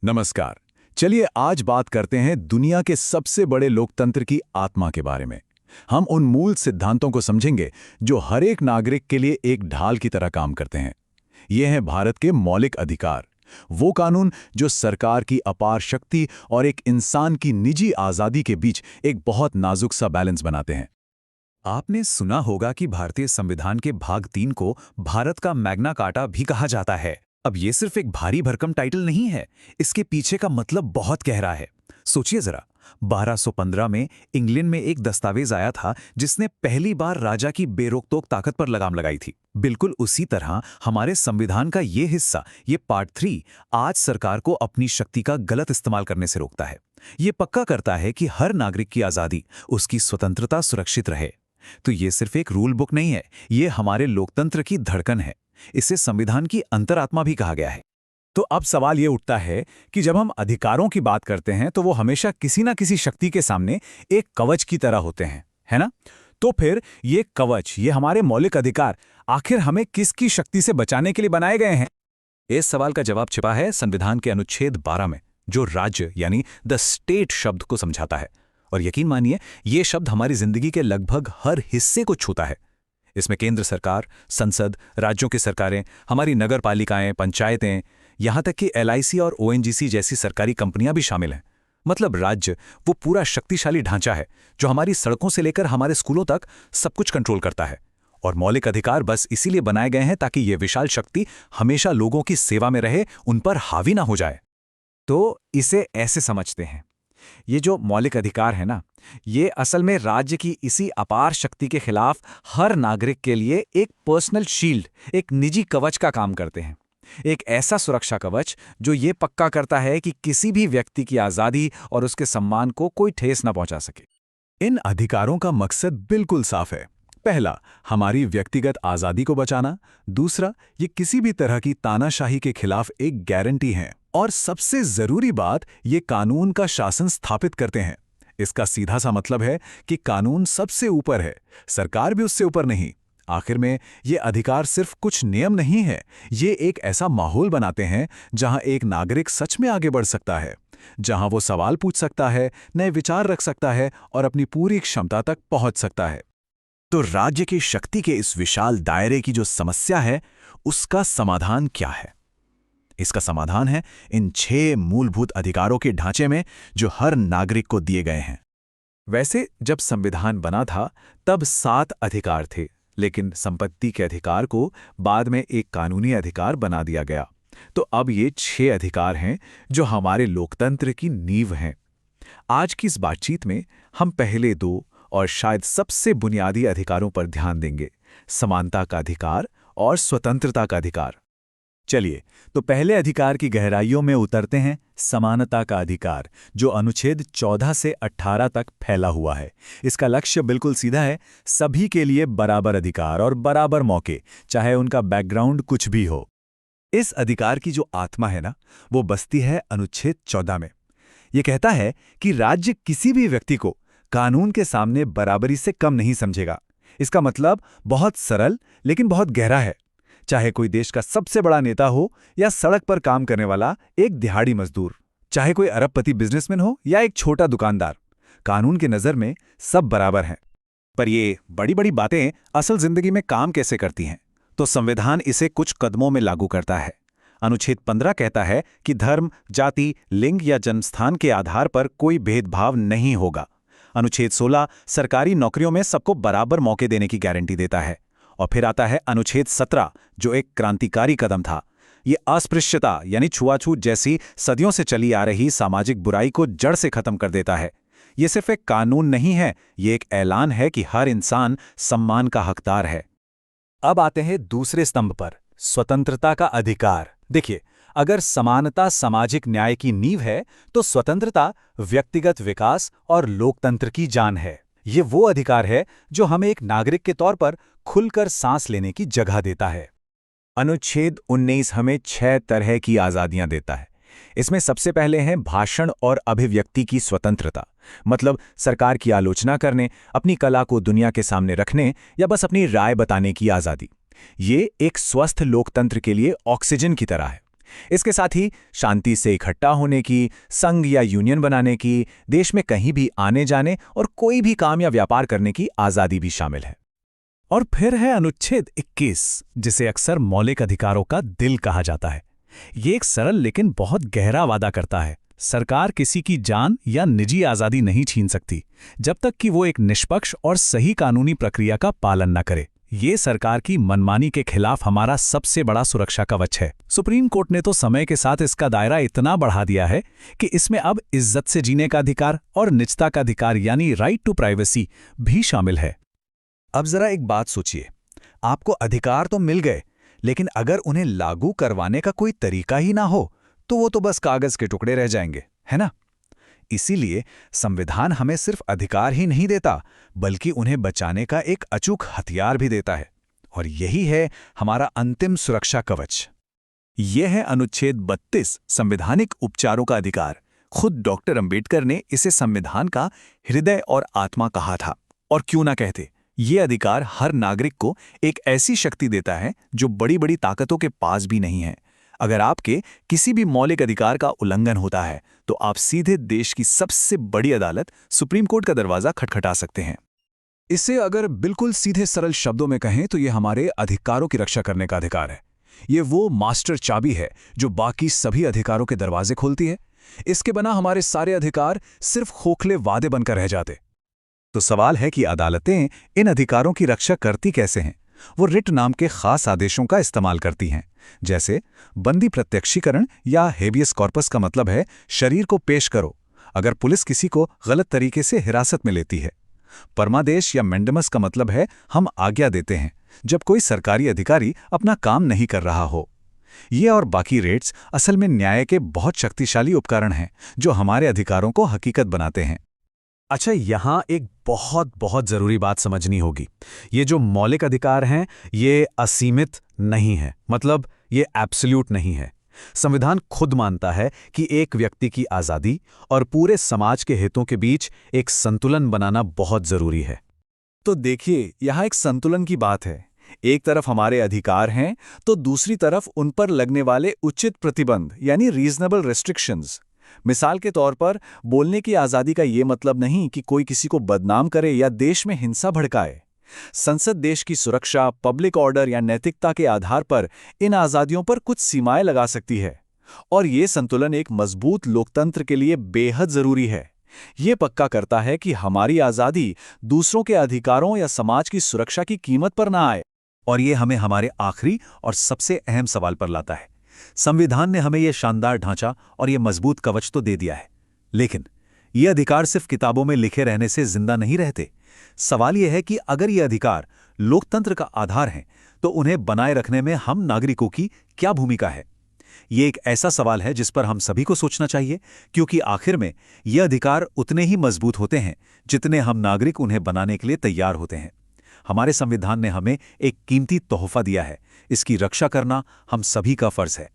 नमस्कार। चलिए आज बात करते हैं दुनिया के सबसे बड़े लोकतंत्र की आत्मा के बारे में। हम उन मूल सिद्धांतों को समझेंगे जो हर एक नागरिक के लिए एक ढाल की तरह काम करते हैं। ये हैं भारत के मौलिक अधिकार, वो कानून जो सरकार की अपार शक्ति और एक इंसान की निजी आज़ादी के बीच एक बहुत नाजुक सा बैलेंस बनाते हैं। आपने सुना होगा कि भारतीय संविधान के भाग 3 को भारत का मैग्ना कार्टा भी कहा जाता है। अब ये सिर्फ एक भारी भरकम टाइटल नहीं है, इसके पीछे का मतलब बहुत गहरा है। सोचिए जरा, 1215 में इंग्लैंड में एक दस्तावेज आया था जिसने पहली बार राजा की बेरोक-टोक ताकत पर लगाम लगाई थी। बिल्कुल उसी तरह हमारे संविधान का ये हिस्सा, ये पार्ट 3, आज सरकार को अपनी शक्ति का गलत इस्तेमाल करने से रोकता है। ये पक्का करता है कि हर नागरिक की आज़ादी, उसकी स्वतंत्रता सुरक्षित रहे। तो ये सिर्फ एक रूल बुक नहीं है, ये हमारे लोकतंत्र की धड़कन है। इसे संविधान की अंतरात्मा भी कहा गया है। तो अब सवाल ये उठता है कि जब हम अधिकारों की बात करते हैं तो वो हमेशा किसी ना किसी शक्ति के सामने एक कवच की तरह होते हैं, है ना? तो फिर ये कवच, ये हमारे मौलिक अधिकार, आखिर हमें किसकी शक्ति से बचाने के लिए बनाए गए हैं? इस सवाल का जवाब छिपा है संविधान के अनुच्छेद 12 में, जो राज्य यानी द स्टेट शब्द को समझाता है। और यकीन मानिए, ये शब्द हमारी जिंदगी के लगभग हर हिस्से को छूता है। इसमें केंद्र सरकार, संसद, राज्यों की सरकारें, हमारी नगर पालिकाएं, पंचायतें, यहाँ तक कि LIC और ONGC जैसी सरकारी कंपनियां भी शामिल हैं। मतलब राज्य वो पूरा शक्तिशाली ढांचा है जो हमारी सड़कों से लेकर हमारे स्कूलों तक सब कुछ कंट्रोल करता है। और मौलिक अधिकार बस इसीलिए बनाए गए हैं ताकि ये विशाल शक्ति हमेशा लोगों की सेवा में रहे, उन पर हावी ना हो जाए। तो इसे ऐसे समझते हैं, ये जो मौलिक अधिकार है ना, ये असल में राज्य की इसी अपार शक्ति के खिलाफ हर नागरिक के लिए एक पर्सनल शील्ड, एक निजी कवच का काम करते हैं। एक ऐसा सुरक्षा कवच जो ये पक्का करता है कि किसी भी व्यक्ति की आज़ादी और उसके सम्मान को कोई ठेस न पहुंचा सके। इन अधिकारों का मकसद बिल्कुल साफ है। पहला, हमारी व्यक्तिगत आज़ादी को बचाना। दूसरा, ये किसी भी तरह की तानाशाही के खिलाफ एक गारंटी है। और सबसे जरूरी बात, ये कानून का शासन स्थापित करते हैं। इसका सीधा सा मतलब है कि कानून सबसे ऊपर है, सरकार भी उससे ऊपर नहीं। आखिर में ये अधिकार सिर्फ कुछ नियम नहीं है, ये एक ऐसा माहौल बनाते हैं जहां एक नागरिक सच में आगे बढ़ सकता है, जहां वो सवाल पूछ सकता है, नए विचार रख सकता है और अपनी पूरी क्षमता तक पहुंच सकता है। तो राज्य की शक्ति के इस विशाल दायरे की जो समस्या है, उसका समाधान क्या है? इसका समाधान है इन 6 मूलभूत अधिकारों के ढांचे में जो हर नागरिक को दिए गए हैं। वैसे जब संविधान बना था तब 7 अधिकार थे, लेकिन संपत्ति के अधिकार को बाद में एक कानूनी अधिकार बना दिया गया। तो अब ये 6 अधिकार हैं जो हमारे लोकतंत्र की नींव हैं। आज की इस बातचीत में हम पहले 2 और शायद सबसे बुनियादी अधिकारों पर ध्यान देंगे, समानता का अधिकार और स्वतंत्रता का अधिकार। चलिए, तो पहले अधिकार की गहराइयों में उतरते हैं, समानता का अधिकार, जो अनुच्छेद 14 से 18 तक फैला हुआ है। इसका लक्ष्य बिल्कुल सीधा है, सभी के लिए बराबर अधिकार और बराबर मौके, चाहे उनका बैकग्राउंड कुछ भी हो। इस अधिकार की जो आत्मा है ना, वो बसती है अनुच्छेद 14 में। ये कहता है कि राज्य किसी भी व्यक्ति को कानून के सामने बराबरी से कम नहीं समझेगा। इसका मतलब बहुत सरल लेकिन बहुत गहरा है। चाहे कोई देश का सबसे बड़ा नेता हो या सड़क पर काम करने वाला एक दिहाड़ी मजदूर, चाहे कोई अरबपति बिजनेसमैन हो या एक छोटा दुकानदार, कानून की नज़र में सब बराबर हैं। पर ये बड़ी बड़ी बातें असल जिंदगी में काम कैसे करती हैं? तो संविधान इसे कुछ कदमों में लागू करता है। अनुच्छेद 15 कहता है कि धर्म, जाति, लिंग या जन्मस्थान के आधार पर कोई भेदभाव नहीं होगा। अनुच्छेद 16 सरकारी नौकरियों में सबको बराबर मौके देने की गारंटी देता है। और फिर आता है अनुच्छेद 17, जो एक क्रांतिकारी कदम था। ये अस्पृश्यता यानी छुआछूत जैसी सदियों से चली आ रही सामाजिक बुराई को जड़ से खत्म कर देता है। ये सिर्फ एक कानून नहीं है, ये एक ऐलान है कि हर इंसान सम्मान का हकदार है। अब आते हैं दूसरे स्तंभ पर, स्वतंत्रता का अधिकार। देखिए, अगर समानता सामाजिक न्याय की नींव है, तो स्वतंत्रता व्यक्तिगत विकास और लोकतंत्र की जान है। ये वो अधिकार है जो हमें एक नागरिक के तौर पर खुलकर सांस लेने की जगह देता है। अनुच्छेद 19 हमें 6 तरह की आज़ादियां देता है। इसमें सबसे पहले है भाषण और अभिव्यक्ति की स्वतंत्रता, मतलब सरकार की आलोचना करने, अपनी कला को दुनिया के सामने रखने या बस अपनी राय बताने की आज़ादी। ये एक स्वस्थ लोकतंत्र के लिए ऑक्सीजन की तरह है। इसके साथ ही शांति से इकट्ठा होने की, संघ या यूनियन बनाने की, देश में कहीं भी आने जाने और कोई भी काम या व्यापार करने की आज़ादी भी शामिल है। और फिर है अनुच्छेद 21, जिसे अक्सर मौलिक अधिकारों का दिल कहा जाता है। ये एक सरल लेकिन बहुत गहरा वादा करता है। सरकार किसी की जान या निजी आज़ादी नहीं छीन सकती, जब तक कि वो एक निष्पक्ष और सही कानूनी प्रक्रिया का पालन न करे। ये सरकार की मनमानी के खिलाफ हमारा सबसे बड़ा सुरक्षा कवच है। सुप्रीम कोर्ट ने तो समय के साथ इसका दायरा इतना बढ़ा दिया है कि इसमें अब इज्जत से जीने का अधिकार और निजता का अधिकार यानी राइट टू प्राइवेसी भी शामिल है। अब जरा एक बात सोचिए, आपको अधिकार तो मिल गए, लेकिन अगर उन्हें लागू करवाने का कोई तरीका ही ना हो तो वो तो बस कागज के टुकड़े रह जाएंगे, है ना? इसीलिए संविधान हमें सिर्फ अधिकार ही नहीं देता, बल्कि उन्हें बचाने का एक अचूक हथियार भी देता है। और यही है हमारा अंतिम सुरक्षा कवच। यह है अनुच्छेद 32, संवैधानिक उपचारों का अधिकार। खुद डॉक्टर अंबेडकर ने इसे संविधान का हृदय और आत्मा कहा था। और क्यों ना कहते, ये अधिकार हर नागरिक को एक ऐसी शक्ति देता है जो बड़ी बड़ी ताकतों के पास भी नहीं है। अगर आपके किसी भी मौलिक अधिकार का उल्लंघन होता है तो आप सीधे देश की सबसे बड़ी अदालत सुप्रीम कोर्ट का दरवाजा खटखटा सकते हैं। इसे अगर बिल्कुल सीधे सरल शब्दों में कहें तो ये हमारे अधिकारों की रक्षा करने का अधिकार है। ये वो मास्टर चाबी है जो बाकी सभी अधिकारों के दरवाजे खोलती है। इसके बिना हमारे सारे अधिकार सिर्फ खोखले वादे बनकर रह जाते। तो सवाल है कि अदालतें इन अधिकारों की रक्षा करती कैसे हैं? वो रिट नाम के खास आदेशों का इस्तेमाल करती हैं, जैसे बंदी प्रत्यक्षीकरण या हेबियस कॉर्पस का मतलब है शरीर को पेश करो, अगर पुलिस किसी को गलत तरीके से हिरासत में लेती है। परमादेश या मेंडमस का मतलब है हम आज्ञा देते हैं, जब कोई सरकारी अधिकारी अपना काम नहीं कर रहा हो। ये और बाकी रेट्स असल में न्याय के बहुत शक्तिशाली उपकरण हैं जो हमारे अधिकारों को हकीकत बनाते हैं। अच्छा, यहाँ एक बहुत बहुत ज़रूरी बात समझनी होगी। ये जो मौलिक अधिकार हैं, ये असीमित नहीं है, मतलब ये एब्सोल्यूट नहीं है। संविधान खुद मानता है कि एक व्यक्ति की आज़ादी और पूरे समाज के हितों के बीच एक संतुलन बनाना बहुत ज़रूरी है। तो देखिए, यहाँ एक संतुलन की बात है। एक तरफ हमारे अधिकार हैं तो दूसरी तरफ उन पर लगने वाले उचित प्रतिबंध यानी रीजनेबल रेस्ट्रिक्शंस। मिसाल के तौर पर बोलने की आज़ादी का ये मतलब नहीं कि कोई किसी को बदनाम करे या देश में हिंसा भड़काए। संसद देश की सुरक्षा, पब्लिक ऑर्डर या नैतिकता के आधार पर इन आज़ादियों पर कुछ सीमाएं लगा सकती है। और ये संतुलन एक मजबूत लोकतंत्र के लिए बेहद ज़रूरी है। ये पक्का करता है कि हमारी आज़ादी दूसरों के अधिकारों या समाज की सुरक्षा की कीमत पर ना आए। और ये हमें हमारे आखिरी और सबसे अहम सवाल पर लाता है। संविधान ने हमें यह शानदार ढांचा और यह मजबूत कवच तो दे दिया है, लेकिन ये अधिकार सिर्फ किताबों में लिखे रहने से जिंदा नहीं रहते। सवाल यह है कि अगर ये अधिकार लोकतंत्र का आधार हैं, तो उन्हें बनाए रखने में हम नागरिकों की क्या भूमिका है? ये एक ऐसा सवाल है जिस पर हम सभी को सोचना चाहिए, क्योंकि आखिर में ये अधिकार उतने ही मजबूत होते हैं जितने हम नागरिक उन्हें बनाने के लिए तैयार होते हैं। हमारे संविधान ने हमें एक कीमती तोहफा दिया है, इसकी रक्षा करना हम सभी का फर्ज है।